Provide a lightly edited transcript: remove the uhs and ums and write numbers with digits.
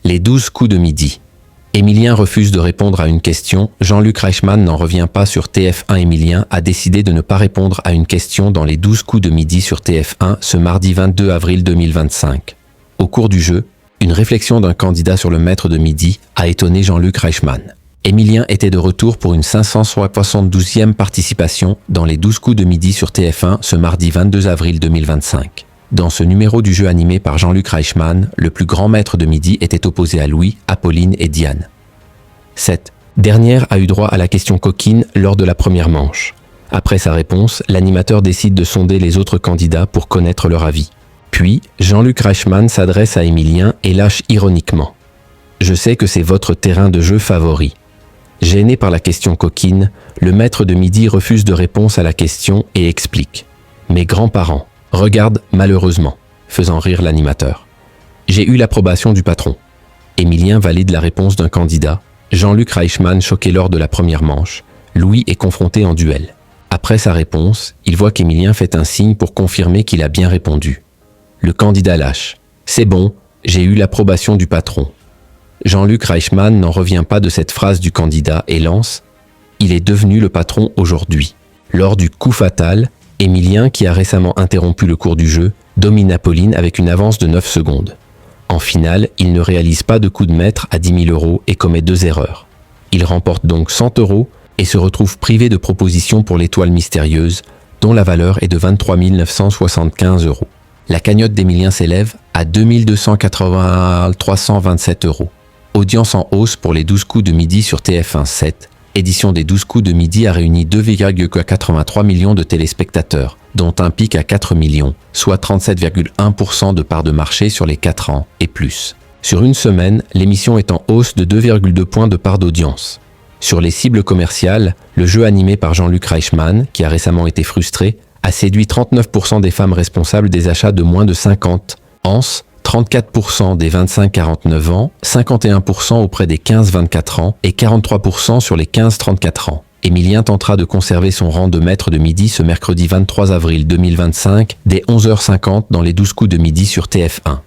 Les 12 coups de midi. Émilien refuse de répondre à une question. Jean-Luc Reichmann n'en revient pas sur TF1. Émilien a décidé de ne pas répondre à une question dans les 12 coups de midi sur TF1 ce mardi 22 avril 2025. Au cours du jeu, une réflexion d'un candidat sur le maître de midi a étonné Jean-Luc Reichmann. Émilien était de retour pour une 572e participation dans les 12 coups de midi sur TF1 ce mardi 22 avril 2025. Dans ce numéro du jeu animé par Jean-Luc Reichmann, le plus grand maître de midi était opposé à Louis, Apolline et Diane. Cette dernière a eu droit à la question coquine lors de la première manche. Après sa réponse, l'animateur décide de sonder les autres candidats pour connaître leur avis. Puis, Jean-Luc Reichmann s'adresse à Émilien et lâche ironiquement. « Je sais que c'est votre terrain de jeu favori. » Gêné par la question coquine, le maître de midi refuse de réponse à la question et explique. « Mes grands-parents regardent malheureusement », faisant rire l'animateur. « J'ai eu l'approbation du patron. » Émilien valide la réponse d'un candidat. Jean-Luc Reichmann choqué lors de la première manche. Louis est confronté en duel. Après sa réponse, il voit qu'Émilien fait un signe pour confirmer qu'il a bien répondu. Le candidat lâche. « C'est bon, j'ai eu l'approbation du patron. » Jean-Luc Reichmann n'en revient pas de cette phrase du candidat et lance « Il est devenu le patron aujourd'hui ». Lors du coup fatal, Émilien, qui a récemment interrompu le cours du jeu, domine Apolline avec une avance de 9 secondes. En finale, il ne réalise pas de coup de maître à 10 000 € et commet 2 erreurs. Il remporte donc 100 € et se retrouve privé de propositions pour l'étoile mystérieuse, dont la valeur est de 23 975 €. La cagnotte d'Émilien s'élève à 2 327 €. Audience en hausse pour les 12 coups de midi sur TF1 7. Édition des 12 coups de midi a réuni 2,83 millions de téléspectateurs, dont un pic à 4 millions, soit 37,1% de part de marché sur les 4 ans et plus. Sur une semaine, l'émission est en hausse de 2,2 points de part d'audience. Sur les cibles commerciales, le jeu animé par Jean-Luc Reichmann, qui a récemment été frustré, a séduit 39% des femmes responsables des achats de moins de 50 ans, 34% des 25-49 ans, 51% auprès des 15-24 ans et 43% sur les 15-34 ans. Émilien tentera de conserver son rang de maître de midi ce mercredi 23 avril 2025 dès 11h50 dans les 12 coups de midi sur TF1.